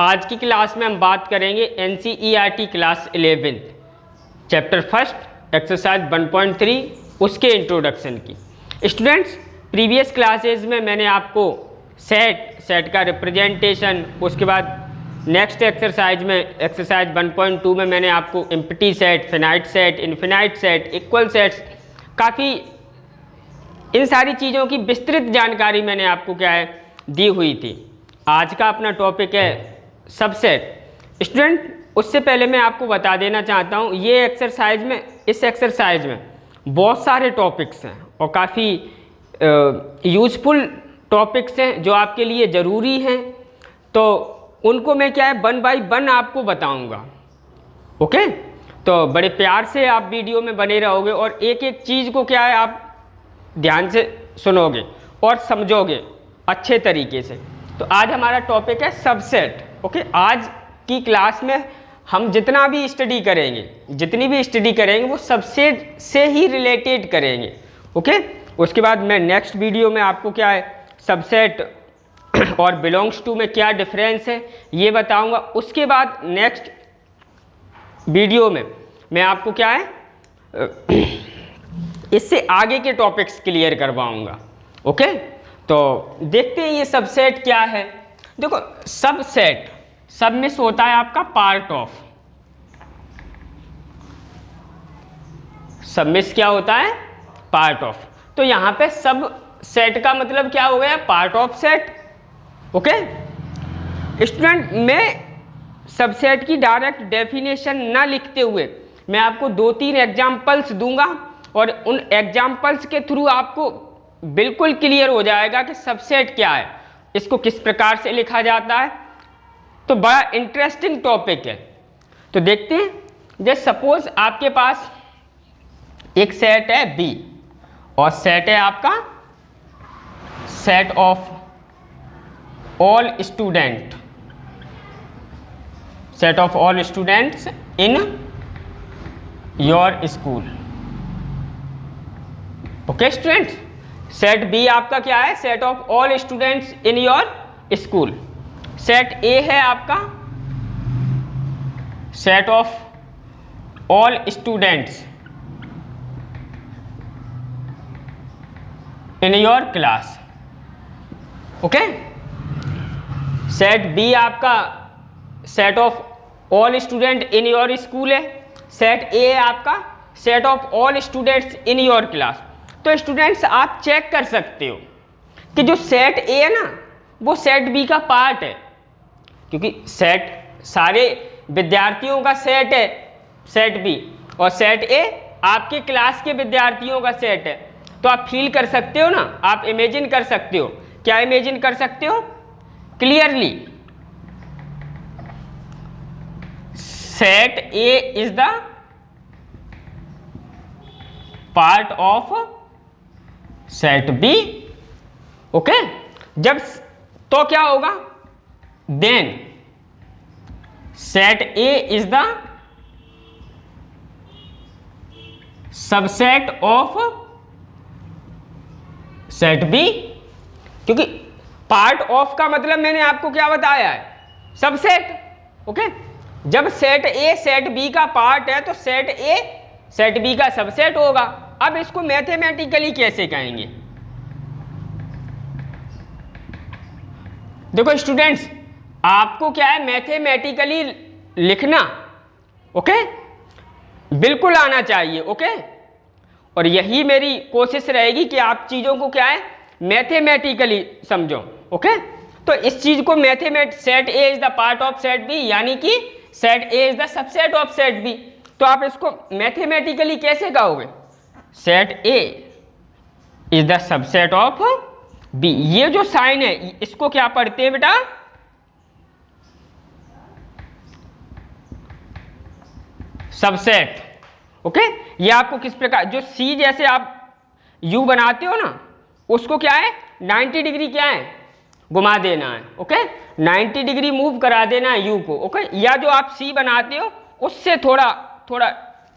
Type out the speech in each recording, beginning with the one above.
आज की क्लास में हम बात करेंगे NCERT class 11 chapter first exercise 1.3 उसके इंट्रोडक्शन की। स्टूडेंट्स, प्रीवियस क्लासेस में मैंने आपको सेट का रिप्रेजेंटेशन, उसके बाद नेक्स्ट एक्सरसाइज में एक्सरसाइज 1.2 में मैंने आपको empty set, finite set, infinite set, equal sets, काफ़ी इन सारी चीज़ों की विस्तृत जानकारी मैंने आपको क्या है दी हुई थी। आज का अपना टॉपिक है सबसेट। स्टूडेंट, उससे पहले मैं आपको बता देना चाहता हूँ ये एक्सरसाइज में, इस एक्सरसाइज में बहुत सारे टॉपिक्स हैं और काफ़ी यूज़फुल टॉपिक्स हैं जो आपके लिए ज़रूरी हैं, तो उनको मैं क्या है 1 बाय 1 आपको बताऊंगा। ओके, तो बड़े प्यार से आप वीडियो में बने रहोगे और एक एक चीज़ को क्या है आप ध्यान से सुनोगे और समझोगे अच्छे तरीके से। तो आज हमारा टॉपिक है सबसेट। ओके, आज की क्लास में हम जितना भी स्टडी करेंगे, जितनी भी स्टडी करेंगे वो सबसेट से ही रिलेटेड करेंगे। ओके, उसके बाद मैं नेक्स्ट वीडियो में आपको क्या है सबसेट और बिलोंग्स टू में क्या डिफरेंस है ये बताऊंगा। उसके बाद नेक्स्ट वीडियो में मैं आपको क्या है इससे आगे के टॉपिक्स क्लियर करवाऊंगा। ओके, तो देखते हैं ये सबसेट क्या है। देखो, सबसेट सब में से होता है आपका पार्ट ऑफ। सब में से क्या होता है पार्ट ऑफ। तो यहाँ पे सब सेट का मतलब क्या हो गया part of set. Okay student, मैं सबसेट की डायरेक्ट डेफिनेशन ना लिखते हुए मैं आपको 2-3 एग्जाम्पल्स दूंगा और उन एग्जाम्पल्स के थ्रू आपको बिल्कुल क्लियर हो जाएगा कि सबसेट क्या है, इसको किस प्रकार से लिखा जाता है। तो बड़ा इंटरेस्टिंग टॉपिक है। तो देखते हैं। जैसे सपोज आपके पास एक सेट है B और सेट है आपका set of all student, set of all students in your school. Okay students, set B आपका क्या है set of all students in your school. Set A है आपका set of all students in your class. Okay, set B आपका set of all student in your school है। Set A है आपका set of all students in your class. तो students, आप check कर सकते हो कि जो सेट ए है ना वो सेट बी का पार्ट है, क्योंकि सेट सारे विद्यार्थियों का सेट है सेट बी, और सेट ए आपके क्लास के विद्यार्थियों का सेट है। तो आप फील कर सकते हो ना, आप इमेजिन कर सकते हो। क्या इमेजिन कर सकते हो clearly? Set A is the part of set B. Okay, जब तो क्या होगा then set A is the subset of set B, क्योंकि पार्ट ऑफ का मतलब मैंने आपको क्या बताया है सबसेट। ओके, जब सेट ए सेट बी का पार्ट है तो सेट ए सेट बी का सबसेट होगा। अब इसको मैथमेटिकली कैसे कहेंगे? देखो स्टूडेंट्स, आपको क्या है मैथमेटिकली लिखना ओके बिल्कुल आना चाहिए। ओके, और यही मेरी कोशिश रहेगी कि आप चीज़ों को क्या है मैथमेटिकली समझो। ओके, तो इस चीज़ को set A is the part of set B, यानी कि set A is the subset of set B. तो आप इसको मैथमेटिकली कैसे कहोगे? Set A is the subset of B. ये जो साइन है इसको क्या पढ़ते हैं बेटा? सबसेट। ओके, ये आपको किस प्रकार, जो सी जैसे आप यू बनाते हो ना उसको क्या है 90 डिग्री क्या है घुमा देना है। ओके, 90 डिग्री मूव करा देना है यू को। ओके, या जो आप सी बनाते हो उससे थोड़ा थोड़ा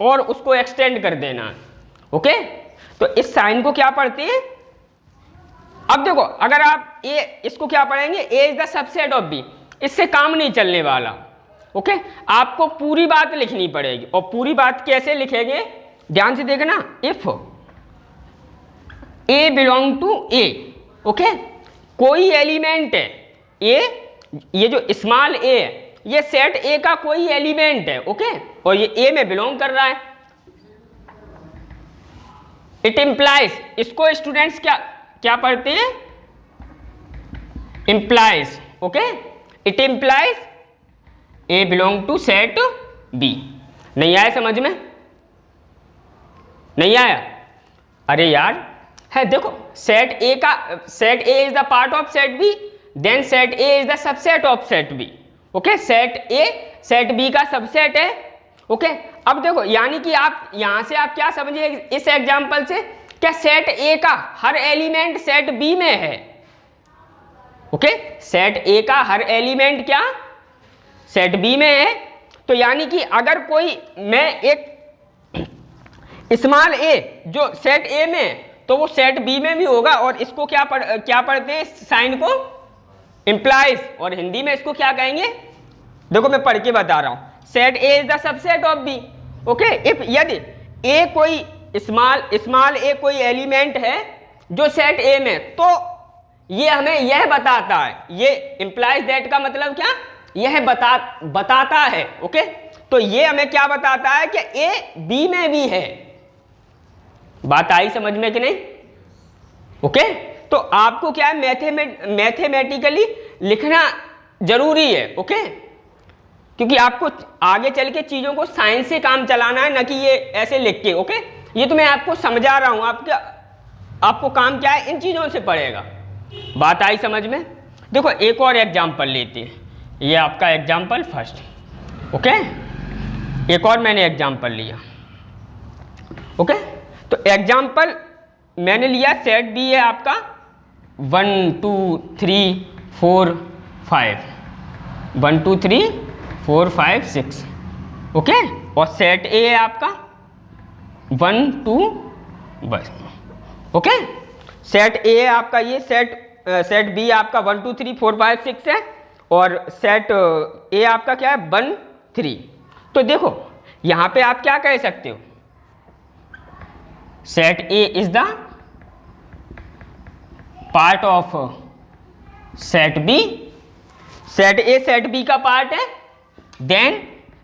और उसको एक्सटेंड कर देना है। ओके, तो इस साइन को क्या पढ़ते हैं? अब देखो, अगर आप ए इसको क्या पढ़ेंगे A is the subset of B, इससे काम नहीं चलने वाला। ओके, आपको पूरी बात लिखनी पड़ेगी। और पूरी बात कैसे लिखेंगे, ध्यान से देखना। If A belong to A, okay, कोई एलिमेंट है ए, ये जो स्मॉल ए है ये सेट ए का कोई एलिमेंट है, ओके, और ये ए में बिलोंग कर रहा है। इट इम्प्लाइज, इसको स्टूडेंट्स क्या क्या पढ़ते हैं, implies, okay, it implies A belong to set B. नहीं आया समझ में, नहीं आया? अरे यार है, देखो सेट ए का, set A is the part of set B, then set A is the subset of set B. Okay, set A set B का सबसेट है। ओके, अब देखो यानी कि आप यहां से आप क्या समझिए इस एग्जांपल से, क्या सेट ए का हर एलिमेंट सेट बी में है। ओके, सेट ए का हर एलिमेंट क्या सेट बी में है। तो यानी कि अगर कोई, मैं एक स्मॉल ए जो सेट ए में, तो वो सेट बी में भी होगा। और इसको क्या पढ़ते हैं साइन को, इम्प्लाइज, और हिंदी में इसको क्या कहेंगे, देखो मैं पढ़ के बता रहा हूं। Set A is the subset of B. Okay, if यदि ए कोई स्मॉल ए कोई एलिमेंट है जो सेट ए में, तो ये हमें यह बताता है, ये इम्प्लाइज दैट का मतलब क्या, यह बताता है। ओके, तो ये हमें क्या बताता है कि ए बी में भी है। बात आई समझ में कि नहीं? ओके, तो आपको क्या है, मैथमेटिकली लिखना जरूरी है। ओके, क्योंकि आपको आगे चल के चीजों को साइंस से काम चलाना है, ना कि ये ऐसे लिख के। ओके, ये तो मैं आपको समझा रहा हूं, आपको काम क्या है, इन चीजों से पड़ेगा। बात आई समझ में? देखो एक और एग्जाम्पल लेते हैं, ये आपका एग्जाम्पल फर्स्ट। ओके, एक और मैंने एग्जाम्पल लिया। ओके, तो एग्जाम्पल मैंने लिया, सेट बी है आपका 1 2 3 4 5, 1 2 3 4 5 6। ओके, और सेट ए है आपका 1 2 बस। ओके, सेट ए है आपका, ये सेट बी आपका 1 2 3 4 5 6 है, और सेट ए आपका क्या है 1 3। तो देखो यहां पे आप क्या कह सकते हो, set A is the part of set B, set A set B का पार्ट है, देन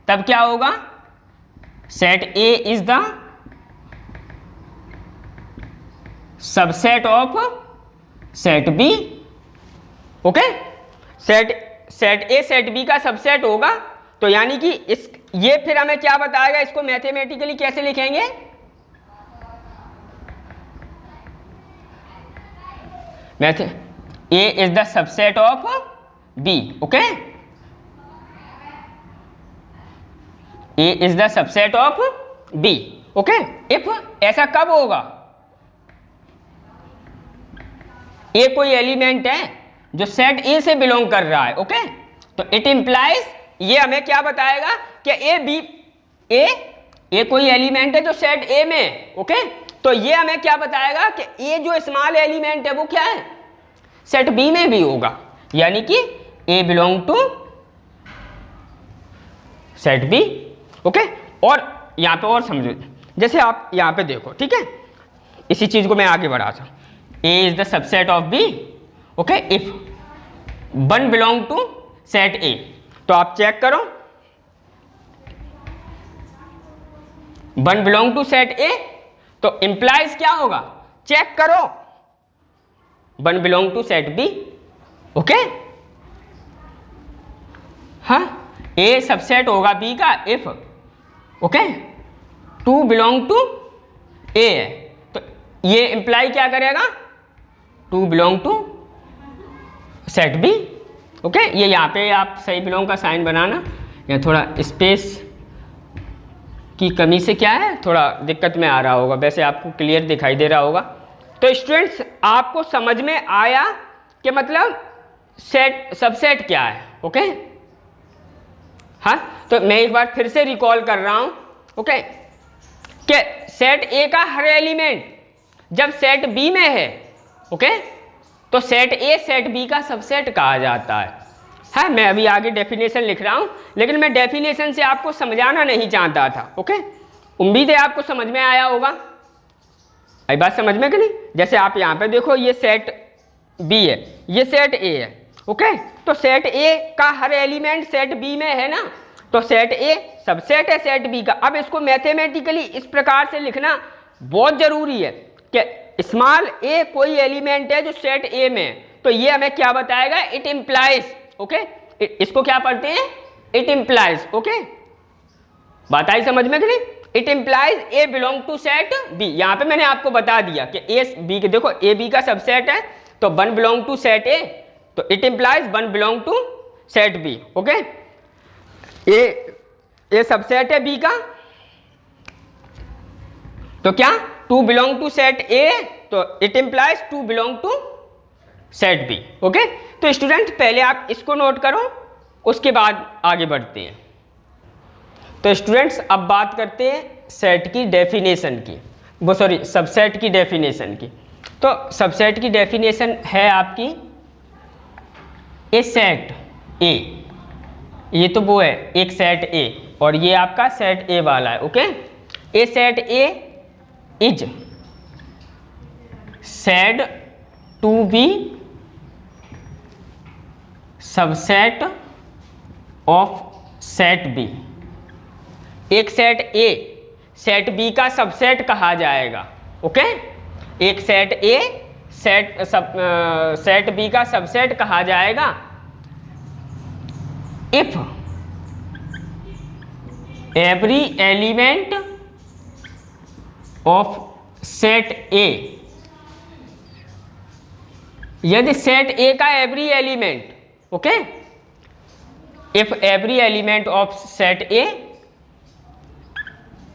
तब क्या होगा, set A is the subset of set B. Okay, set A set B का सबसेट होगा। तो यानी कि ये फिर हमें क्या बताएगा, इसको मैथमेटिकली कैसे लिखेंगे, A is the subset of B. Okay, A is the subset of B. Okay, if ऐसा कब होगा, ए कोई एलिमेंट है जो सेट ए से बिलोंग कर रहा है। ओके, तो इट इंप्लाइज, ये हमें क्या बताएगा कि ए कोई एलिमेंट है जो सेट ए में। ओके, तो ये हमें क्या बताएगा कि ए जो स्मॉल एलिमेंट है वो क्या है, सेट बी में भी होगा। यानी कि A belong to set B. Okay, और यहां पे और समझो, जैसे आप यहां पे देखो, ठीक है, इसी चीज को मैं आगे बढ़ा सकूं, A is the subset of B. Okay, if 1 belong to set A, तो आप चेक करो 1 बिलोंग टू सेट ए, तो इंप्लाइज क्या होगा, चेक करो 1 belong to set B. Okay, हाँ, ए सबसेट होगा बी का if, okay, 2 belong to A है, तो ये इंप्लाई क्या करेगा, 2 belong to set B. Okay, ये यहाँ पे आप सही बिलोंग का साइन बनाना, या थोड़ा स्पेस की कमी से क्या है, थोड़ा दिक्कत में आ रहा होगा, वैसे आपको क्लियर दिखाई दे रहा होगा। तो स्टूडेंट्स आपको समझ में आया कि मतलब सेट सबसेट क्या है। ओके, हाँ, तो मैं एक बार फिर से रिकॉल कर रहा हूँ। ओके, कि सेट ए का हर एलिमेंट जब सेट बी में है, ओके, तो सेट ए सेट बी का सबसेट कहा जाता है। है, मैं अभी आगे डेफिनेशन लिख रहा हूँ, लेकिन मैं डेफिनेशन से आपको समझाना नहीं चाहता था। ओके, उम्मीद है आपको समझ में आया होगा। आई बात समझ में कि नहीं? जैसे आप यहाँ पे देखो, ये सेट बी है, ये सेट ए है। ओके, तो सेट ए का हर एलिमेंट सेट बी में है ना, तो सेट ए सबसेट है सेट बी का। अब इसको मैथमेटिकली इस प्रकार से लिखना बहुत जरूरी है कि स्मॉल ए कोई एलिमेंट है जो सेट ए में है, तो ये हमें क्या बताएगा? It implies. ओके, इसको क्या पढ़ते हैं? It implies. ओके, बात आई समझ में कि नहीं? It implies A belong to set B. यहाँ पे मैंने आपको बता दिया कि ए बी के, देखो ए बी का सबसेट है तो one belong to set A, तो it implies one belong to set B. Okay, A subset है बी का, तो क्या two belong to set A, तो it implies two belong to set B. Okay, तो स्टूडेंट पहले आप इसको नोट करो, उसके बाद आगे बढ़ते हैं। तो स्टूडेंट्स अब बात करते हैं सेट की डेफिनेशन की, वो सॉरी सबसेट की डेफिनेशन की। तो सबसेट की डेफिनेशन है आपकी ए सेट ए, ये तो वो है एक सेट ए, और ये आपका सेट ए वाला है। Okay, A set A is said to be subset of set B. एक सेट ए सेट बी का सबसेट कहा जाएगा। ओके, एक सेट ए सेट बी का सबसेट कहा जाएगा if every element of set A, यदि सेट ए का every element, okay, if every element of set A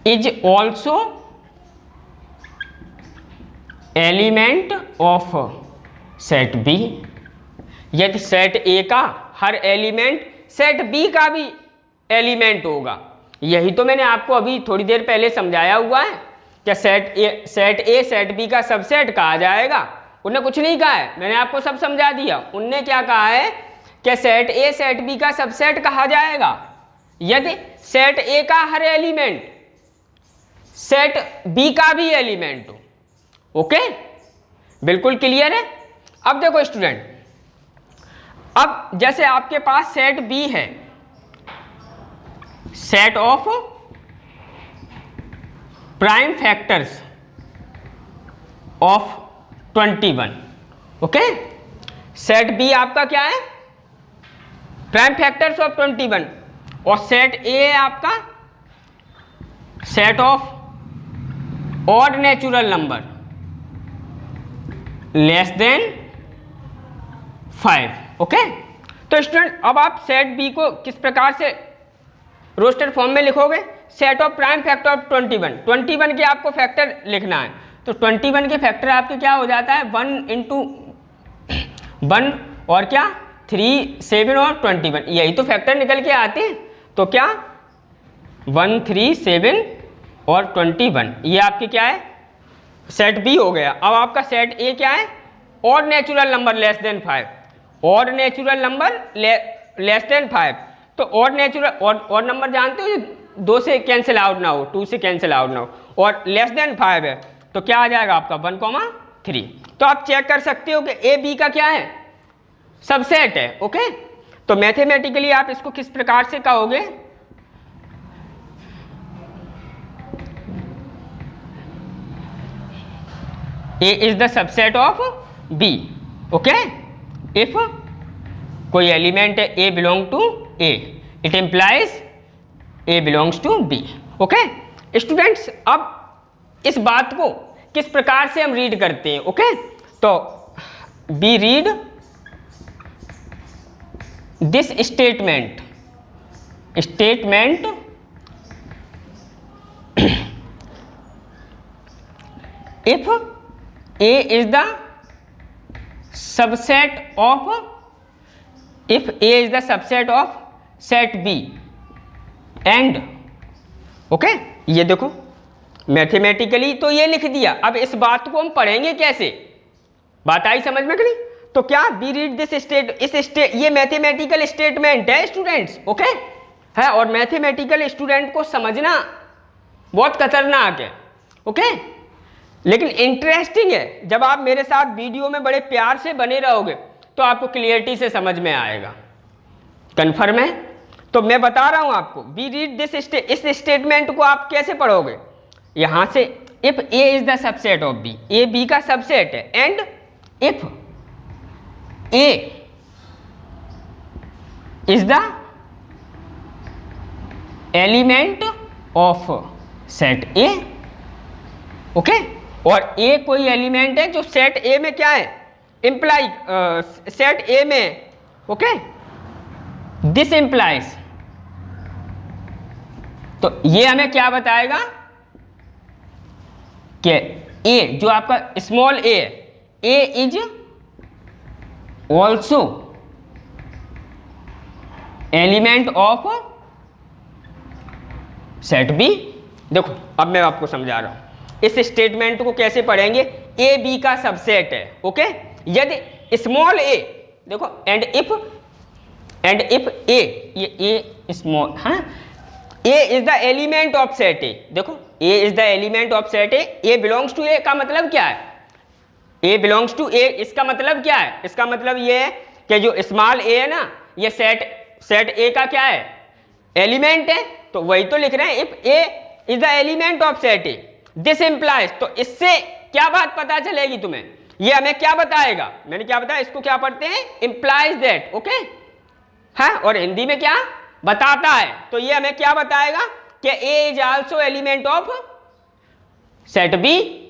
is also element of set B, यदि सेट ए का हर element set B का भी एलिमेंट होगा। यही तो मैंने आपको अभी थोड़ी देर पहले समझाया हुआ है कि सेट ए सेट बी का सबसेट कहा जाएगा। उनने कुछ नहीं कहा है, मैंने आपको सब समझा दिया। उनने क्या कहा है कि सेट ए सेट बी का सबसेट कहा जाएगा यदि सेट ए का हर एलिमेंट सेट बी का भी एलिमेंट हो। ओके, बिल्कुल क्लियर है। अब देखो स्टूडेंट, अब जैसे आपके पास सेट बी है, set of prime factors of 21। Okay, set B आपका क्या है? प्राइम फैक्टर्स ऑफ 21, और सेट ए है आपका set of odd natural number less than 5। Okay, तो स्टूडेंट अब आप सेट बी को किस प्रकार से रोस्टर फॉर्म में लिखोगे? Set of prime factor of 21 के आपको फैक्टर लिखना है, तो 21 के फैक्टर आपके क्या हो जाता है? 1 इंटू 1 और क्या 3, 7 और 21, यही तो फैक्टर निकल के आते हैं। तो क्या 1, 3, 7 और 21, ये आपके क्या है? सेट बी हो गया। अब आपका सेट ए क्या है? Odd natural number less than 5, odd natural number less than 5। तो ऑड नेचुरल ऑड नंबर जानते हो, 2 से कैंसिल आउट ना हो, 2 से कैंसिल आउट ना हो, और लेस देन 5 है, तो क्या आ जाएगा आपका 1,3। तो आप चेक कर सकते हो कि ए बी का क्या है? सबसेट है। ओके, तो मैथमेटिकली आप इसको किस प्रकार से कहोगे? A is the subset of B. Okay, if कोई एलिमेंट है a belong to A, it implies a belongs to B. Okay students, अब इस बात को किस प्रकार से हम रीड करते हैं? ओके, तो be read this statement if A is the subset of set B and okay, ये देखो मैथमेटिकली तो ये लिख दिया। अब इस बात को हम पढ़ेंगे कैसे? बात आई समझ में कि नहीं? तो क्या बी रीड दिस ये मैथमेटिकल स्टेटमेंट है स्टूडेंट्स, ओके है, और मैथमेटिकल स्टूडेंट को समझना बहुत खतरनाक है, ओके, लेकिन इंटरेस्टिंग है। जब आप मेरे साथ वीडियो में बड़े प्यार से बने रहोगे तो आपको क्लियरिटी से समझ में आएगा। कन्फर्म है? तो मैं बता रहा हूं आपको, बी रीड दिस इस स्टेटमेंट को आप कैसे पढ़ोगे, यहां से if A is the subset of B, A B का सबसेट है, and if A is the element of set A, okay, और ए कोई एलिमेंट है जो सेट ए में क्या है, इंप्लाई सेट ए में, ओके, दिस इंप्लाइज, तो ये हमें क्या बताएगा कि ए जो आपका स्मॉल ए है, ए is also element of set B. देखो अब मैं आपको समझा रहा हूं इस स्टेटमेंट को कैसे पढ़ेंगे। ए बी का सबसेट है, ओके, यदि स्मॉल ए, देखो एंड इफ ए, ये ए स्मॉल, हाँ, a is the element of set A, देखो a is the element of set A belongs to A का मतलब क्या है, ए बिलोंग्स टू ए, इसका मतलब क्या है, इसका मतलब ये है कि जो स्मॉल ए है ना, ये सेट ए का क्या है, एलिमेंट है, तो वही तो लिख रहे हैं, if A is the element of set A this implies, तो इससे क्या बात पता चलेगी तुम्हें, ये हमें क्या बताएगा, मैंने क्या बताया, इसको क्या पढ़ते हैं, इंप्लाइज दैट, ओके, है, और हिंदी में क्या बताता है, तो ये हमें क्या बताएगा कि A is also element of set B.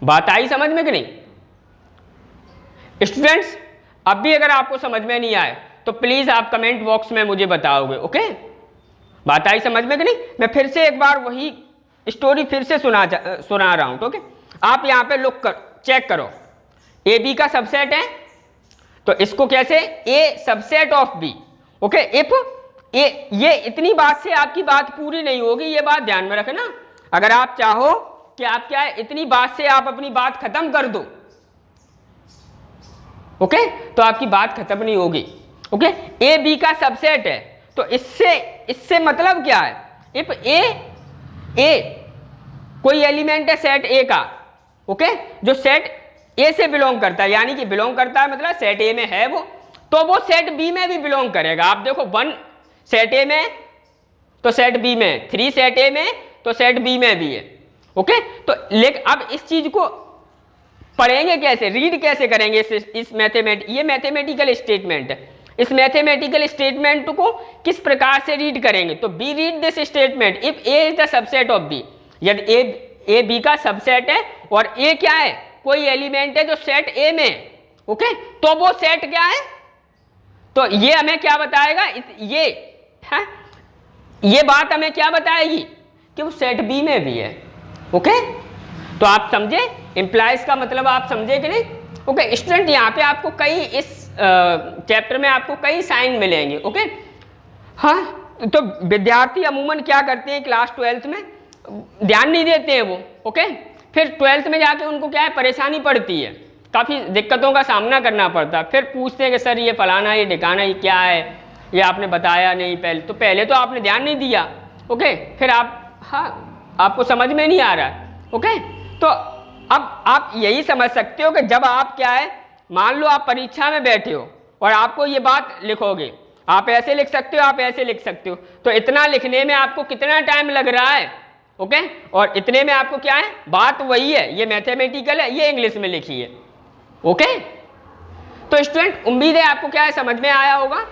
बात आई समझ में कि नहीं स्टूडेंट्स? अब भी अगर आपको समझ में नहीं आए तो प्लीज आप कमेंट बॉक्स में मुझे बताओगे, ओके, बात आई समझ में कि नहीं? मैं फिर से एक बार वही स्टोरी फिर से सुना रहा हूं, ओके, आप यहां पे लुक कर चेक करो, ए बी का सबसेट है, तो इसको कैसे, A subset of B, okay, if ए, ये इतनी बात से आपकी बात पूरी नहीं होगी, ये बात ध्यान में रखना। अगर आप चाहो कि आप क्या है, इतनी बात से आप अपनी बात खत्म कर दो, ओके, तो आपकी बात खत्म नहीं होगी, ओके, ए बी का सबसेट है, तो इससे मतलब क्या है, इफ ए कोई एलिमेंट है सेट ए का, ओके, जो सेट ए से बिलोंग करता है, यानी कि बिलोंग करता है मतलब सेट ए में है वो, तो वो सेट बी में भी बिलोंग करेगा। आप देखो 1 सेट ए में तो सेट बी में, 3 सेट ए में तो सेट बी में भी है, ओके, तो लेकिन अब इस चीज को पढ़ेंगे कैसे, रीड कैसे करेंगे इस ये मैथमेटिकल स्टेटमेंट है, इस मैथमेटिकल स्टेटमेंट को किस प्रकार से रीड करेंगे, तो be read this statement if A is the subset of B, यदि ए बी का सबसेट है और ए क्या है, कोई एलिमेंट है जो सेट ए में, ओके, तो वो सेट क्या है, तो ये हमें क्या बताएगा, ये है, ये बात हमें क्या बताएगी कि वो सेट बी में भी है, ओके, तो आप समझे, इंप्लाइज का मतलब आप समझे कि नहीं, ओके स्टूडेंट, यहाँ पे आपको कई इस चैप्टर में आपको कई साइन मिलेंगे, ओके, हाँ, तो विद्यार्थी अमूमन क्या करते हैं क्लास 12th में, ध्यान नहीं देते हैं वो, ओके, फिर 12th में जाके उनको क्या है, परेशानी पड़ती है, काफ़ी दिक्कतों का सामना करना पड़ता है, फिर पूछते हैं कि सर ये फलाना ये ढिकाना ये क्या है, ये आपने बताया नहीं, पहले तो आपने ध्यान नहीं दिया, ओके, फिर आप, हाँ, आपको समझ में नहीं आ रहा है, ओके, तो अब आप यही समझ सकते हो कि जब आप क्या है, मान लो आप परीक्षा में बैठे हो और आपको ये बात लिखोगे, आप ऐसे लिख सकते हो, आप ऐसे लिख सकते हो, तो इतना लिखने में आपको कितना टाइम लग रहा है, ओके, और इतने में आपको क्या है, बात वही है, ये मैथमेटिकल है, ये इंग्लिश में लिखी है, ओके, तो स्टूडेंट उम्मीद है आपको क्या है, समझ में आया होगा।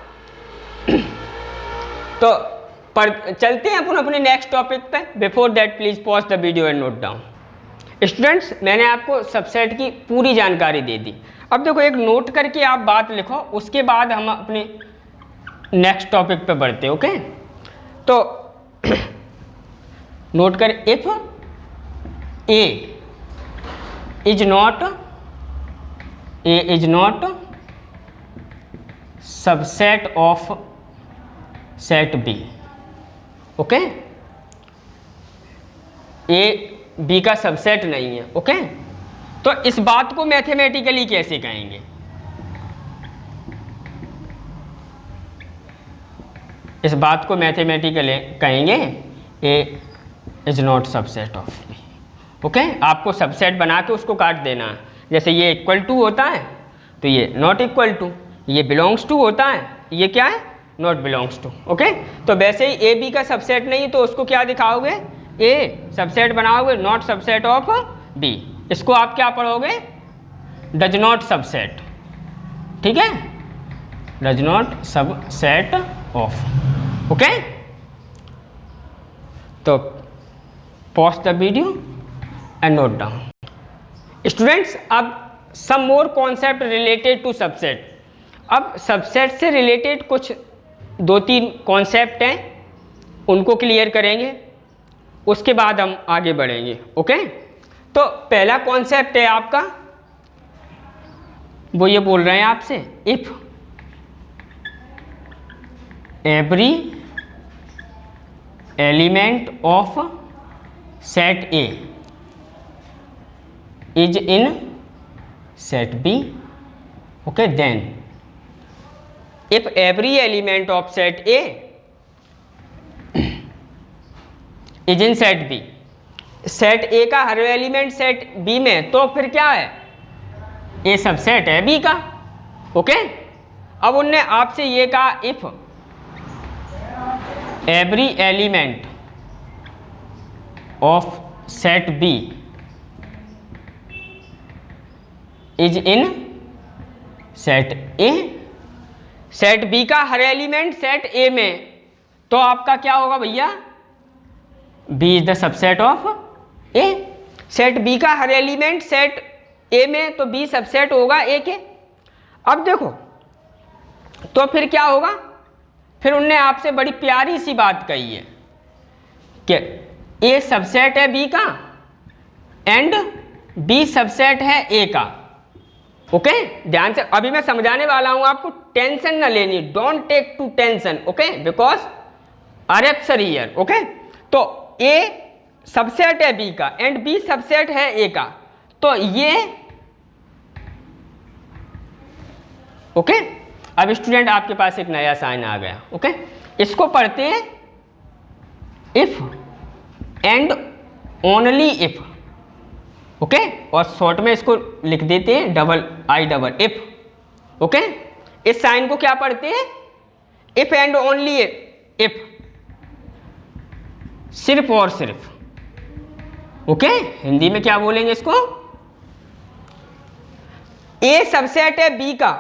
तो चलते हैं अपन अपने नेक्स्ट टॉपिक पे, before that please pause the video and note down. Students मैंने आपको सबसेट की पूरी जानकारी दे दी, अब देखो एक नोट करके आप बात लिखो, उसके बाद हम अपने नेक्स्ट टॉपिक पे बढ़ते हैं, ओके, तो नोट कर, if A is not subset of set B, okay, A B का सबसेट नहीं है, ओके, तो इस बात को मैथमेटिकली कैसे कहेंगे? इस बात को मैथमेटिकली कहेंगे A is not subset of B. Okay, आपको सबसेट बना के उसको काट देना है। जैसे ये इक्वल टू होता है तो ये नॉट इक्वल टू, ये बिलोंग्स टू होता है, ये क्या है? Not belongs to. ओके, तो वैसे ही ए बी का सबसेट नहीं तो उसको क्या दिखाओगे? ए सबसेट बनाओगे, नॉट सबसेट ऑफ बी। इसको आप क्या पढ़ोगे? Does not subset. ठीक है, does not subset of. Okay, तो pause the video and note down. Students, अब some more concept related to subset. अब सबसेट से रिलेटेड कुछ 2-3 कॉन्सेप्ट हैं, उनको क्लियर करेंगे, उसके बाद हम आगे बढ़ेंगे। ओके, तो पहला कॉन्सेप्ट है आपका, वो ये बोल रहे हैं आपसे, if every element of set A is in set B, okay, then if every element of set A is in set B, set A का हर एलिमेंट सेट B में, तो फिर क्या है? A सबसेट है B का। ओके, अब उनने आपसे ये कहा if every element of set B is in set A, set B का हर एलिमेंट सेट ए में, तो आपका क्या होगा भैया? B is the subset of A. Set B का हर एलिमेंट सेट ए में, तो बी सबसेट होगा ए के। अब देखो, तो फिर क्या होगा? फिर उनने आपसे बड़ी प्यारी सी बात कही है कि ए सबसेट है बी का एंड बी सबसेट है ए का। ओके, ध्यान से अभी मैं समझाने वाला हूं आपको, टेंशन ना लेनी, don't take to tension. Okay, because are here. Okay, तो ए सबसेट है बी का एंड बी सबसेट है ए का, तो ये ओके। अब स्टूडेंट आपके पास एक नया साइन आ गया। ओके, इसको पढ़ते हैं if and only if. Okay, और शॉर्ट में इसको लिख देते हैं डबल इफ। ओके, इस साइन को क्या पढ़ते हैं? इफ एंड ओनली इफ, सिर्फ और सिर्फ। ओके, हिंदी में क्या बोलेंगे इसको? ए सबसेट है बी का,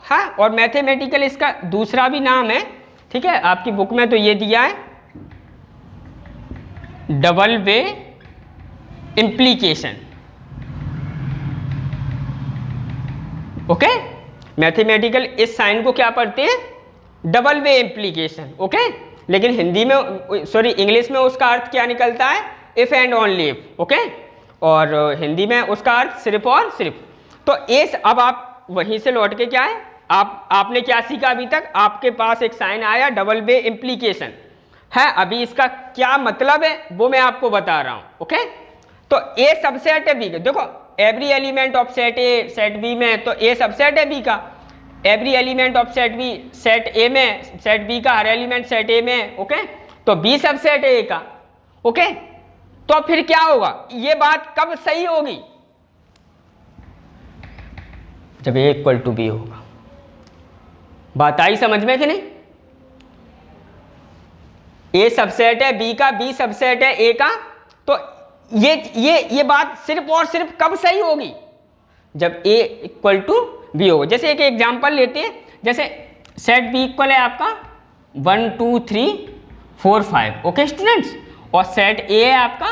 हाँ, और मैथमेटिकल इसका दूसरा भी नाम है। ठीक है, आपकी बुक में तो ये दिया है double way implication. Okay, mathematical इस साइन को क्या पढ़ते हैं? Double way implication. ओके, लेकिन हिंदी में, सॉरी, इंग्लिश में उसका अर्थ क्या निकलता है? If and only if. Okay, और हिंदी में उसका अर्थ सिर्फ और सिर्फ। तो एस, अब आप वहीं से लौट के क्या है, आपने क्या सीखा अभी तक? आपके पास एक साइन आया डबल वे इम्प्लीकेशन है, अभी इसका क्या मतलब है वो मैं आपको बता रहा हूं। ओके, तो ए सबसेट है बी का। देखो, every element of set A set B में, तो ए सबसेट है बी का। Every element of set B set A में, सेट बी का हर एलिमेंट सेट ए में। ओके, तो बी सबसेट है ए का। ओके, तो फिर क्या होगा? ये बात कब सही होगी? जब ए इक्वल टू बी होगा। बात आई समझ में कि नहीं? ए सबसेट है बी का, बी सबसेट है ए का, तो ये बात सिर्फ और सिर्फ कब सही होगी? जब ए इक्वल टू बी होगा। जैसे एक एग्जांपल लेते हैं, जैसे सेट बी इक्वल है आपका 1 2 3 4 5। ओके स्टूडेंट्स, और सेट ए है आपका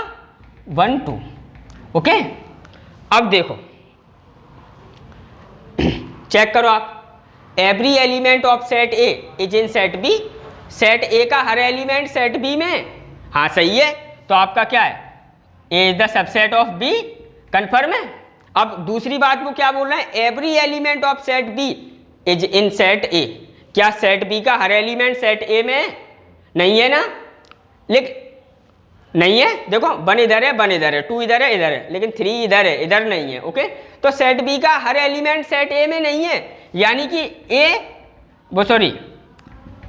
1 2। ओके, अब देखो, चेक करो आप, every element of set A is in set B. Set A का हर एलिमेंट सेट बी में, हाँ सही है, तो आपका क्या है? ए is the subset of B, confirm है। अब दूसरी बात वो क्या बोल रहे हैं? Every element of set B is in set A. क्या सेट बी का हर एलिमेंट सेट ए में नहीं है ना? लेकिन नहीं है, देखो 1 इधर है, 1 इधर है, 2 इधर है, इधर है, लेकिन 3 इधर है, इधर नहीं है। ओके, तो सेट बी का हर एलिमेंट सेट ए में नहीं है, यानी कि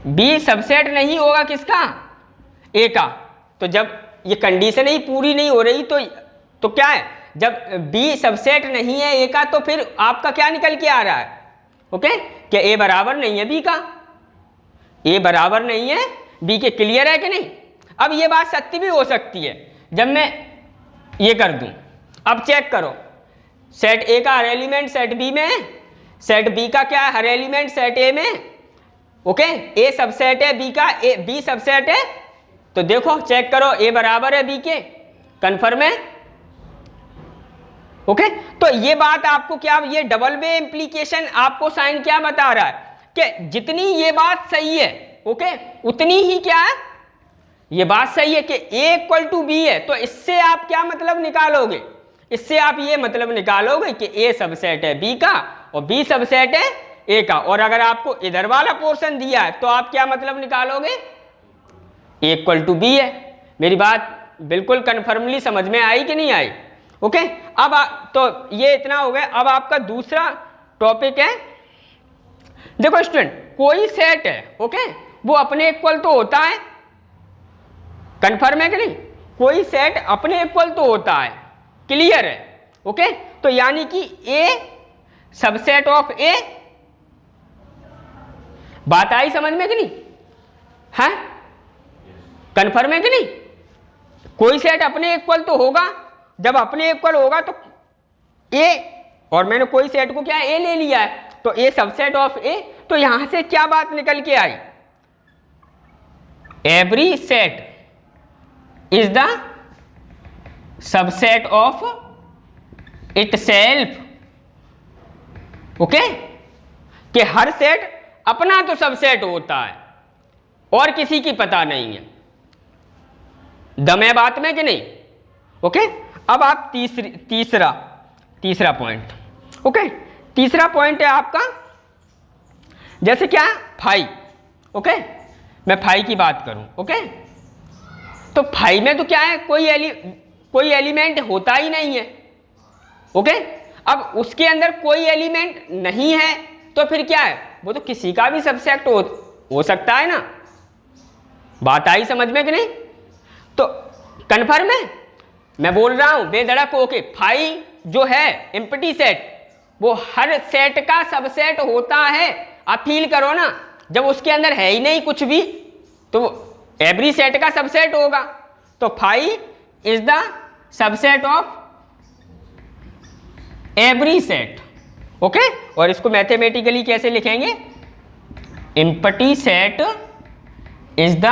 बी सबसेट नहीं होगा किसका, ए का। तो जब ये कंडीशन ही पूरी नहीं हो रही तो क्या है, जब बी सबसेट नहीं है ए का तो फिर आपका क्या निकल के आ रहा है, ओके, कि ए बराबर नहीं है बी का, ए बराबर नहीं है बी के। क्लियर है कि नहीं? अब ये बात सत्य भी हो सकती है जब मैं ये कर दूं। अब चेक करो, सेट ए का हर एलिमेंट सेट बी में है, सेट बी का क्या है, हर एलिमेंट सेट ए में। ओके, ए सबसेट है बी का, बी सबसेट है, तो देखो चेक करो ए बराबर है बी के, कन्फर्म है। ओके, तो ये बात आपको क्या, ये डबल वे इंप्लीकेशन आपको साइन क्या बता रहा है कि जितनी ये बात सही है, ओके, उतनी ही क्या है, ये बात सही है कि ए इक्वल टू बी है। तो इससे आप क्या मतलब निकालोगे, इससे आप ये मतलब निकालोगे कि ए सबसेट है बी का और बी सबसेट है ए का। और अगर आपको इधर वाला पोर्शन दिया है तो आप क्या मतलब निकालोगे, ए इक्वल टू बी है। मेरी बात बिल्कुल कन्फर्मली समझ में आई कि नहीं आई? ओके, अब तो ये इतना हो गया। अब आपका दूसरा टॉपिक है, देखो स्टूडेंट, कोई सेट है, ओके, वो अपने इक्वल तो होता है, कन्फर्म है कि नहीं? कोई सेट अपने इक्वल तो होता है, क्लियर है? ओके, तो यानी कि ए सबसेट ऑफ ए, बात आई समझ में कि नहीं? है, कन्फर्म है कि नहीं? कोई सेट अपने इक्वल तो होगा, जब अपने इक्वल होगा तो ए, और मैंने कोई सेट को क्या ए ले लिया है, तो ए सबसेट ऑफ ए। तो यहां से क्या बात निकल के आई, every set is the subset of itself. Okay, कि हर सेट अपना तो सबसेट होता है और किसी की पता नहीं है। दम है बात में कि नहीं? ओके, अब आप तीसरा पॉइंट, ओके, तीसरा पॉइंट है आपका, जैसे क्या, फाई। ओके, मैं फाई की बात करूं, ओके, तो फाई में तो क्या है, कोई एलिमेंट होता ही नहीं है। ओके, अब उसके अंदर कोई एलिमेंट नहीं है तो फिर क्या है, वो तो किसी का भी सबसेट हो सकता है ना। बात आई समझ में कि नहीं? तो कन्फर्म है, मैं बोल रहा हूं बेधड़क होके, फाई जो है एम्प्टी सेट, वो हर सेट का सबसेट होता है। आप फील करो ना, जब उसके अंदर है ही नहीं कुछ भी तो एवरी सेट का सबसेट होगा। तो phi is the subset of every set. Okay, और इसको मैथमेटिकली कैसे लिखेंगे, empty set is the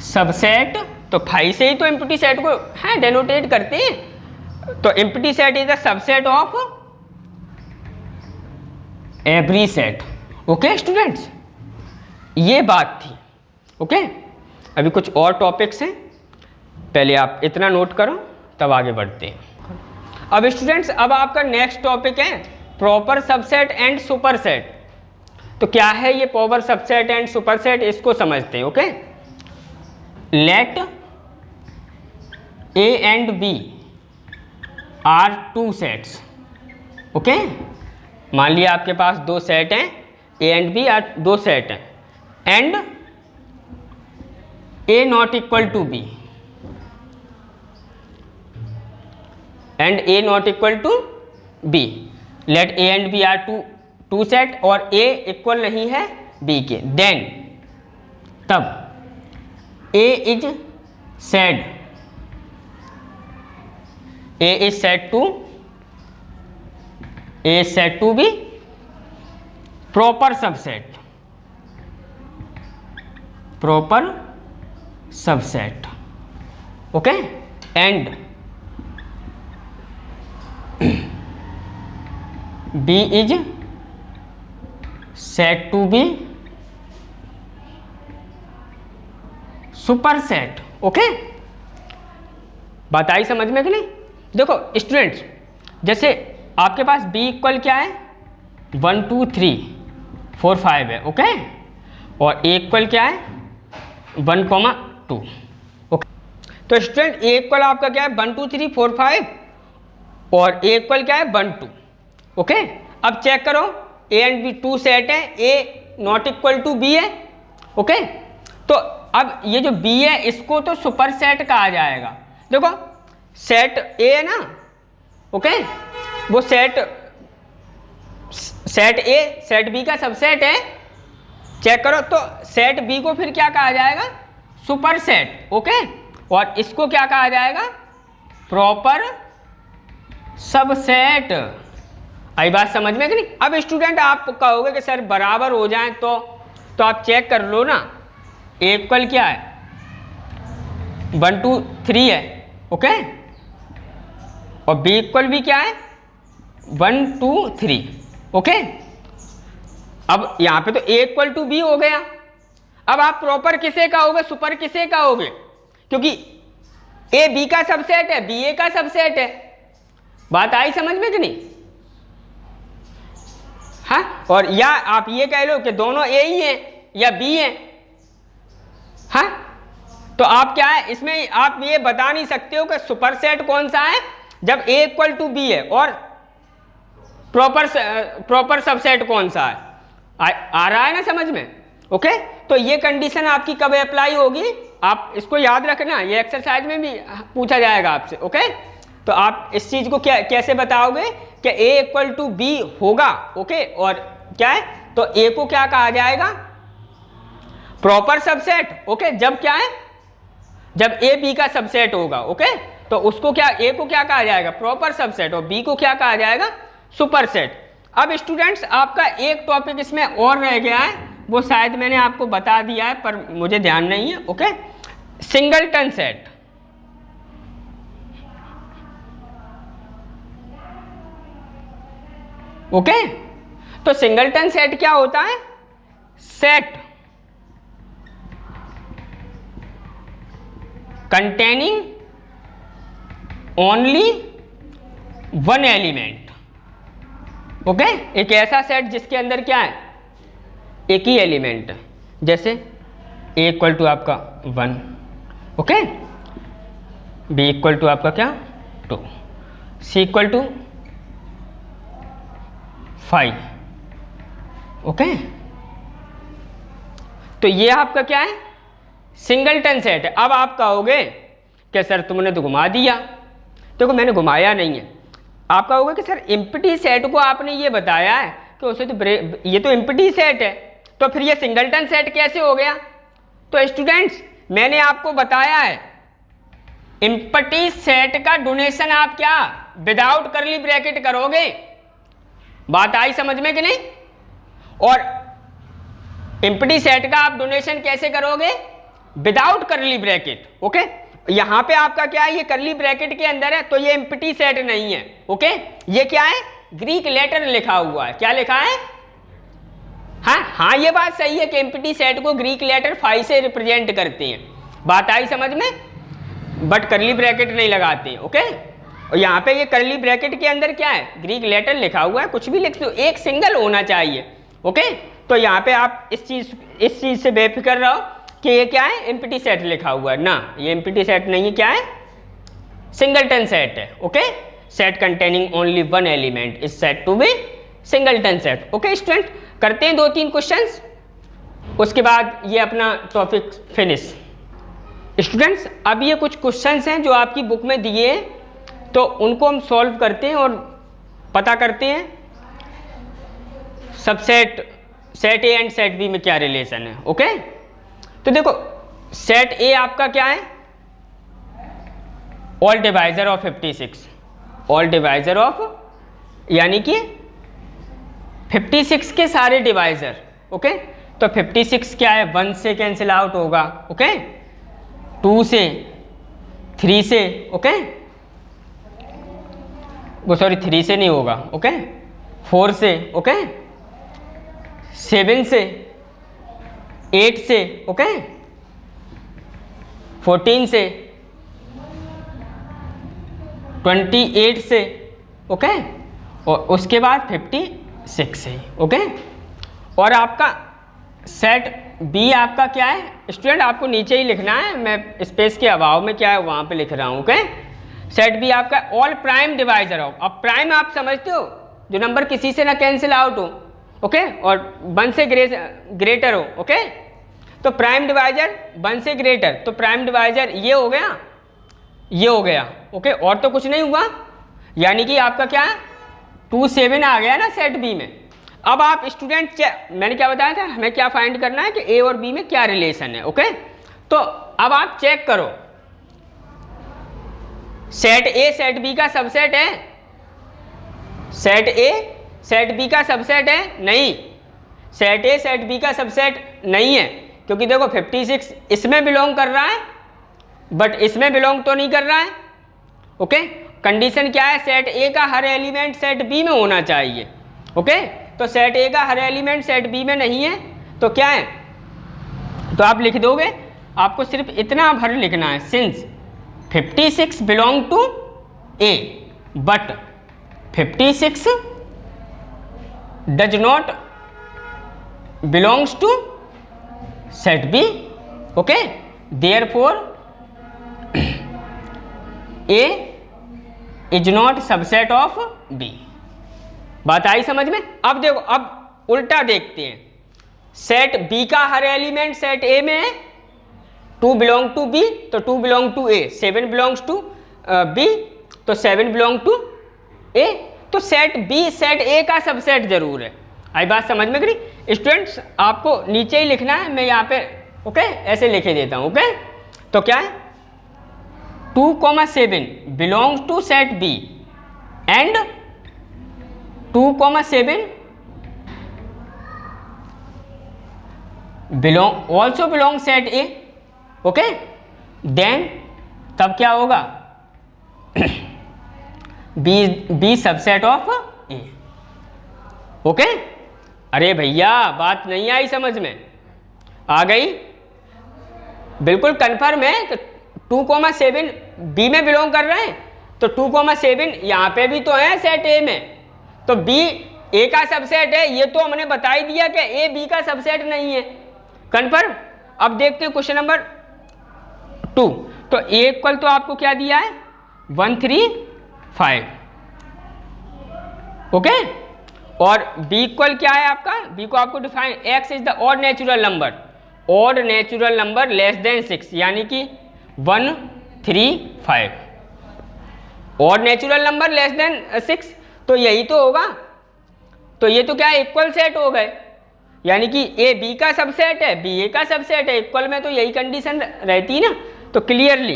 subset. तो फाई से ही तो एम्प्टी सेट को है डेनोटेट करते हैं। तो empty set is the subset of every set. Okay students, ये बात थी। ओके, अभी कुछ और टॉपिक्स हैं, पहले आप इतना नोट करो तब आगे बढ़ते हैं। अब स्टूडेंट्स, अब आपका नेक्स्ट टॉपिक है प्रॉपर सबसेट एंड सुपरसेट। तो क्या है ये प्रॉपर सबसेट एंड सुपरसेट, इसको समझते हैं। Okay, let A and B are two sets. Okay, मान लिया आपके पास दो सेट हैं, ए एंड बी आर दो सेट हैं, and A not equal to B and A not equal to B. Let A and B are two set और A equal नहीं है बी के, देन तब A is said, A is said to B proper subset, proper subset. Okay, and B is said to be superset. Okay, बात आई समझ में कि नहीं? देखो स्टूडेंट्स, जैसे आपके पास बी इक्वल क्या है 1 2 3 4 5 है। ओके, और ए इक्वल क्या है 1 2। तो स्टूडेंट ए इक्वल आपका क्या है 1 2 3 4 5 और ए इक्वल क्या है 1 2। ओके, अब चेक करो ए एंड बी 2 सेट है, ए नॉट इक्वल टू बी है। ओके, तो अब ये जो बी है इसको तो सुपर सेट कहा जाएगा। देखो सेट ए है ना, ओके, वो सेट ए सेट बी का सबसेट है। चेक करो तो सेट बी को फिर क्या कहा जाएगा, सुपर सेट। ओके, और इसको क्या कहा जाएगा, प्रॉपर सबसेट। आई बात समझ में कि नहीं। अब स्टूडेंट आप कहोगे कि सर बराबर हो जाए तो आप चेक कर लो ना, ए इक्वल क्या है 1 2 3 है। ओके, और बी इक्वल भी क्या है 1 2 3। ओके, अब यहाँ पे तो ए इक्वल टू बी हो गया। अब आप प्रॉपर किसे कहोगे, सुपर किसे कहोगे, क्योंकि ए बी का सबसेट है, बी ए का सबसेट है। बात आई समझ में कि नहीं। हाँ, और या आप ये कह लो कि दोनों ए ही हैं या बी हैं। हाँ, तो आप क्या है इसमें आप ये बता नहीं सकते हो कि सुपर सेट कौन सा है जब ए इक्वल टू बी है और प्रॉपर सबसेट कौन सा है। आ रहा है ना समझ में। ओके, तो ये कंडीशन आपकी कब अप्लाई होगी, आप इसको याद रखना, ये एक्सरसाइज में भी पूछा जाएगा आपसे। ओके, तो आप इस चीज को कैसे बताओगे कि ए इक्वल टू बी होगा। ओके, और क्या है तो ए को क्या कहा जाएगा, प्रॉपर सबसेट। ओके, जब क्या है जब ए बी का सबसेट होगा। ओके, तो उसको क्या ए को क्या कहा जाएगा, प्रॉपर सबसेट, और बी को क्या कहा जाएगा, सुपर सेट। अब स्टूडेंट्स आपका एक टॉपिक इसमें और रह गया है, वो शायद मैंने आपको बता दिया है पर मुझे ध्यान नहीं है। Okay, singleton set. ओके, तो सिंगलटन सेट क्या होता है, set containing only one element. Okay, एक ऐसा सेट जिसके अंदर क्या है, एक ही एलिमेंट है। जैसे ए इक्वल टू आपका 1, ओके, बी इक्वल टू आपका क्या 2, सी इक्वल टू 5। ओके, तो ये आपका क्या है, सिंगलटन सेट है। अब आप कहोगे कि सर तुमने तो घुमा दिया। देखो मैंने घुमाया नहीं है। आप कहोगे कि सर एम्प्टी सेट को आपने ये बताया है कि उसे तो ये तो एम्प्टी सेट है, तो फिर ये सिंगलटन सेट कैसे हो गया। तो स्टूडेंट्स मैंने आपको बताया है एम्प्टी सेट का डोनेशन आप क्या विदाउट करली ब्रैकेट करोगे। बात आई समझ में कि नहीं। और एम्प्टी सेट का आप डोनेशन कैसे करोगे, विदाउट करली ब्रैकेट। ओके, यहां पे आपका क्या है, ये करली ब्रैकेट के अंदर है तो ये एम्प्टी सेट नहीं है। ओके, ये क्या है, ग्रीक लेटर लिखा हुआ है। क्या लिखा है, हाँ ये बात सही है कि एम्प्टी सेट को ग्रीक लेटर फाई से रिप्रेजेंट करते हैं। बात आई समझ में, बट करली ब्रैकेट नहीं लगाते हैं। ओके, और यहाँ पे ये करली ब्रैकेट के अंदर क्या है, ग्रीक लेटर लिखा हुआ है, कुछ भी लिख दो, एक सिंगल होना चाहिए। ओके, तो यहाँ पे आप इस चीज से बेफिक्र रहो कि ये क्या है, एम्प्टी सेट लिखा हुआ है ना, ये एम्प्टी सेट नहीं है, क्या है, सिंगलटन सेट है। Okay, set containing only one element is said to be singleton set. Okay student, करते हैं 2-3 क्वेश्चंस, उसके बाद ये अपना टॉपिक फिनिश। स्टूडेंट्स अब ये कुछ क्वेश्चंस हैं जो आपकी बुक में दिए हैं, तो उनको हम सॉल्व करते हैं और पता करते हैं subset set A and set B में क्या रिलेशन है। ओके, तो देखो सेट ए आपका क्या है, all divisor of 56, all divisor of यानी कि 56 के सारे डिवाइजर। ओके, तो 56 क्या है, 1 से कैंसिल आउट होगा। ओके, 2 से, 3 से, ओके, वो सॉरी 3 से नहीं होगा। ओके, 4 से, ओके, 7 से, 8 से, ओके, 14 से, 28 से, ओके, और उसके बाद 56 से। ओके, और आपका सेट बी आपका क्या है स्टूडेंट, आपको नीचे ही लिखना है, मैं स्पेस के अभाव में क्या है वहाँ पे लिख रहा हूँ। ओके, सेट बी आपका ऑल प्राइम डिवाइजर ऑफ, अब प्राइम आप समझते हो जो नंबर किसी से ना कैंसिल आउट हो, ओके, और 1 से ग्रेटर हो। ओके, तो प्राइम डिवाइजर 1 से ग्रेटर, तो प्राइम डिवाइजर ये हो गया, ये हो गया। ओके, और तो कुछ नहीं हुआ, यानी कि आपका क्या है 2 7 आ गया ना सेट बी में। अब आप स्टूडेंट मैंने क्या बताया था, हमें क्या फाइंड करना है कि ए और बी में क्या रिलेशन है। ओके, तो अब आप चेक करो, सेट ए सेट बी का सबसेट है, सेट ए सेट बी का सबसेट है नहीं, सेट ए सेट बी का सबसेट नहीं है, क्योंकि देखो 56 इसमें बिलोंग कर रहा है बट इसमें बिलोंग तो नहीं कर रहा है। ओके, कंडीशन क्या है, सेट ए का हर एलिमेंट सेट बी में होना चाहिए। ओके, तो सेट ए का हर एलिमेंट सेट बी में नहीं है, तो क्या है, तो आप लिख दोगे, आपको सिर्फ इतना भर लिखना है, since 56 belong to A but 56 does not belongs to set B. Okay, therefore A is not subset of B. बात आई समझ में। अब देखो, अब उल्टा देखते हैं, सेट बी का हर एलिमेंट सेट ए में है, 2 बिलोंग टू बी, तो 2 belong to A, 7 belongs to B, तो 7 बिलोंग टू ए, तो सेट बी सेट ए का सबसेट जरूर है। आई बात समझ में करी स्टूडेंट्स, आपको नीचे ही लिखना है, मैं यहाँ पे ओके ऐसे लिखे देता हूँ। ओके, तो क्या है 2,7 belongs to set B and 2,7 also belong set A। Okay, then तब क्या होगा B subset of A. Okay, अरे भैया बात नहीं आई समझ में, आ गई, बिल्कुल कंफर्म है कि 2,7 बी में बिलोंग कर रहे हैं, तो 2,7 यहाँ पे भी तो है सेट ए में, तो बी ए का सबसेट है, ये तो हमने बता ही दिया कि ए बी का सबसेट नहीं है। कंफर्म। अब देखते हैं क्वेश्चन नंबर 2, तो ए इक्वल तो आपको क्या दिया है 135। ओके, और बी इक्वल क्या है आपका, बी को आपको define, x is the odd natural number, odd natural number less than 6, यानी कि 135, odd natural number less than 6, तो यही तो होगा, तो ये तो क्या है इक्वल सेट हो गए, यानी कि ए बी का सबसेट है, बी ए का सबसेट है, इक्वल में तो यही कंडीशन रहती ना। तो क्लियरली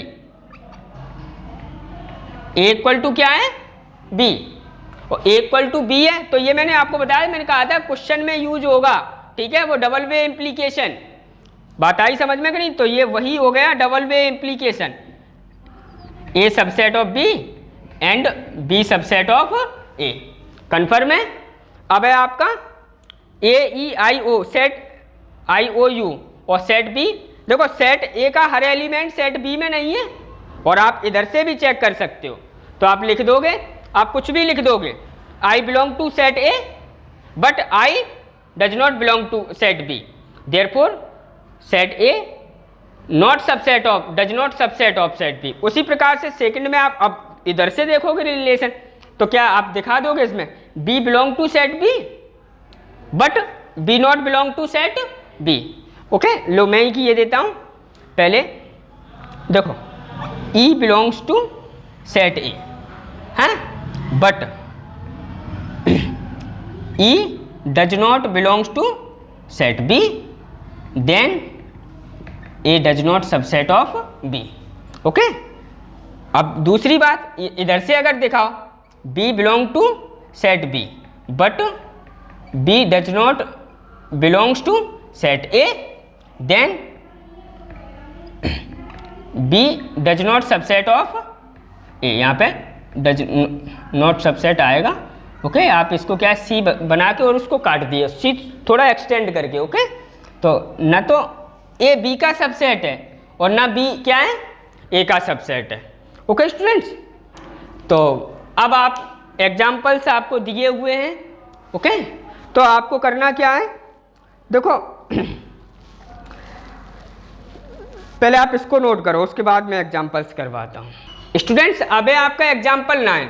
ए इक्वल टू क्या है बी, और ए इक्वल टू बी है, तो ये मैंने आपको बताया, मैंने कहा था क्वेश्चन में यूज होगा, ठीक है, वो डबल वे इम्प्लीकेशन। बात आई समझ में कि नहीं, तो ये वही हो गया double way implication, A subset of B and B subset of A. Confirm है। अब है आपका A E I O, set I O U और सेट बी। देखो सेट ए का हर एलिमेंट सेट बी में नहीं है, और आप इधर से भी चेक कर सकते हो, तो आप लिख दोगे, आप कुछ भी लिख दोगे, I belong to set A but I does not belong to set B, therefore set A not subset of, does not subset of set B. उसी प्रकार से सेकंड में आप अब इधर से देखोगे रिलेशन, तो क्या आप दिखा दोगे इसमें B belong to set B but B not belong to set B. Okay, लो मैं ही ये देता हूं, पहले देखो E belongs to set A है but E does not belongs to set B, then A does not subset of B. Okay, अब दूसरी बात इधर से अगर दिखाओ, B belong to set B but B does not belongs to set A, then B does not subset of ए, यहाँ पे does not subset आएगा। ओके, आप इसको क्या सी बना के और उसको काट दिए, सी थोड़ा एक्सटेंड करके। ओके, तो न तो ए बी का सबसेट है और ना बी क्या है ए का सबसेट है। ओके स्टूडेंट्स, तो अब आप एग्जाम्पल्स आपको दिए हुए हैं। ओके, तो आपको करना क्या है, देखो पहले आप इसको नोट करो, उसके बाद मैं एग्जाम्पल्स करवाता हूँ। स्टूडेंट्स अब है आपका एग्जाम्पल 9।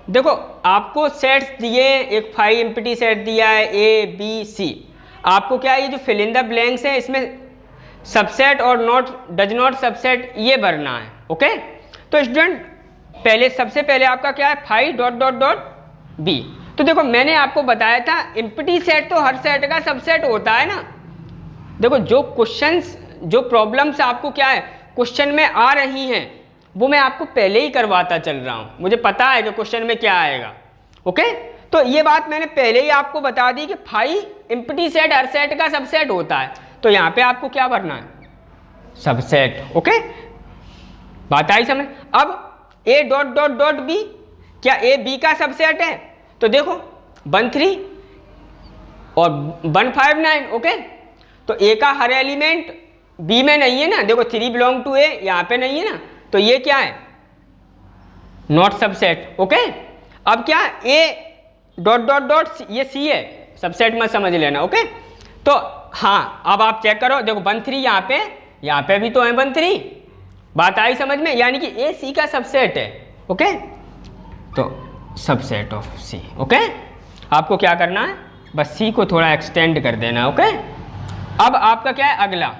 देखो आपको सेट्स दिए, एक 5 एम्प्टी सेट दिया है ए बी सी। आपको क्या है, ये जो फिल इन द ब्लैंक्स है इसमें सबसेट और नॉट डज नॉट सबसेट ये भरना है। ओके, तो स्टूडेंट पहले सबसे पहले आपका क्या है 5 डॉट डॉट डॉट बी। तो देखो मैंने आपको बताया था एम्प्टी सेट तो हर सेट का सबसेट होता है ना। देखो जो क्वेश्चंस जो प्रॉब्लम्स आपको क्या है क्वेश्चन में आ रही हैं वो मैं आपको पहले ही करवाता चल रहा हूँ, मुझे पता है कि क्वेश्चन में क्या आएगा। ओके, तो ये बात मैंने पहले ही आपको बता दी कि 5 एम्प्टी सेट हर सेट का सबसेट होता है, तो यहाँ पे आपको क्या भरना है सबसेट। ओके, बात आई समझ। अब A dot dot dot B, क्या ए बी का सबसेट है? तो देखो 1 3 और 1 5 9। ओके, तो ए का हर एलिमेंट बी में नहीं है ना, देखो 3 बिलोंग टू ए यहाँ पे नहीं है ना, तो ये क्या है नॉट सबसेट। ओके, अब क्या ए डॉट डॉट डॉट ये सी है, सबसेट में समझ लेना। ओके, तो हाँ अब आप चेक करो, देखो 1 3 यहाँ पे भी तो है 1 3। बात आई समझ में, यानी कि ए सी का सबसेट है। ओके, तो सबसेट ऑफ सी। ओके, आपको क्या करना है बस सी को थोड़ा एक्सटेंड कर देना। ओके, अब आपका क्या है अगला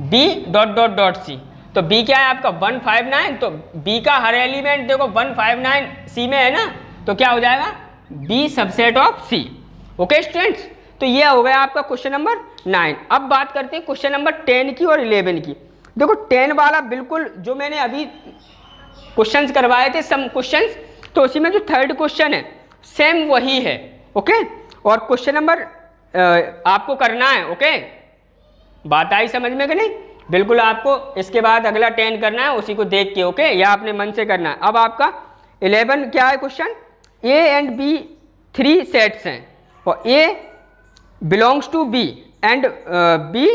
B dot dot dot C. तो बी क्या है आपका 1 5 9, तो बी का हर एलिमेंट देखो 1 5 9 सी में है ना, तो क्या हो जाएगा B subset of C. Okay students, तो ये हो गया आपका क्वेश्चन नंबर 9। अब बात करते हैं क्वेश्चन नंबर 10 की और 11 की। देखो 10 वाला बिल्कुल जो मैंने अभी क्वेश्चंस करवाए थे सम क्वेश्चंस, तो उसी में जो 3rd क्वेश्चन है सेम वही है। ओके, और क्वेश्चन नंबर आपको करना है। ओके, बात आई समझ में कि नहीं? बिल्कुल आपको इसके बाद अगला 10 करना है उसी को देख के। ओके, या आपने मन से करना है। अब आपका 11 क्या है question, A and B 3 sets हैं और A belongs to B and B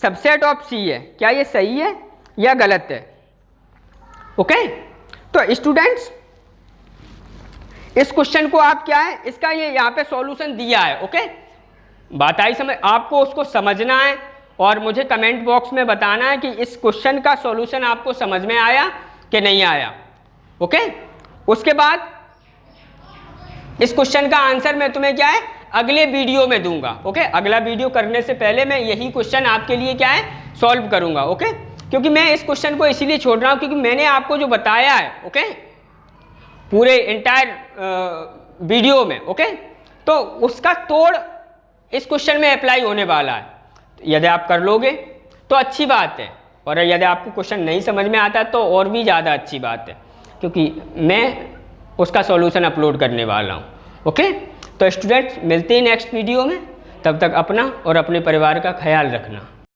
subset of C है। क्या ये सही है या गलत है? ओके, तो स्टूडेंट्स इस क्वेश्चन को आप क्या है इसका ये यहाँ पे सॉल्यूशन दिया है। ओके, बात आई समझ, आपको उसको समझना है और मुझे कमेंट बॉक्स में बताना है कि इस क्वेश्चन का सॉल्यूशन आपको समझ में आया कि नहीं आया। ओके, उसके बाद इस क्वेश्चन का आंसर मैं तुम्हें क्या है अगले वीडियो में दूंगा। ओके, अगला वीडियो करने से पहले मैं यही क्वेश्चन आपके लिए क्या है सॉल्व करूंगा। ओके, क्योंकि मैं इस क्वेश्चन को इसीलिए छोड़ रहा हूं क्योंकि मैंने आपको जो बताया है ओके पूरे इंटायर वीडियो में ओके, तो उसका तोड़ इस क्वेश्चन में अप्लाई होने वाला है। यदि आप कर लोगे तो अच्छी बात है, और यदि आपको क्वेश्चन नहीं समझ में आता तो और भी ज़्यादा अच्छी बात है, क्योंकि मैं उसका सॉल्यूशन अपलोड करने वाला हूँ। ओके, तो स्टूडेंट्स मिलते हैं नेक्स्ट वीडियो में, तब तक अपना और अपने परिवार का ख्याल रखना।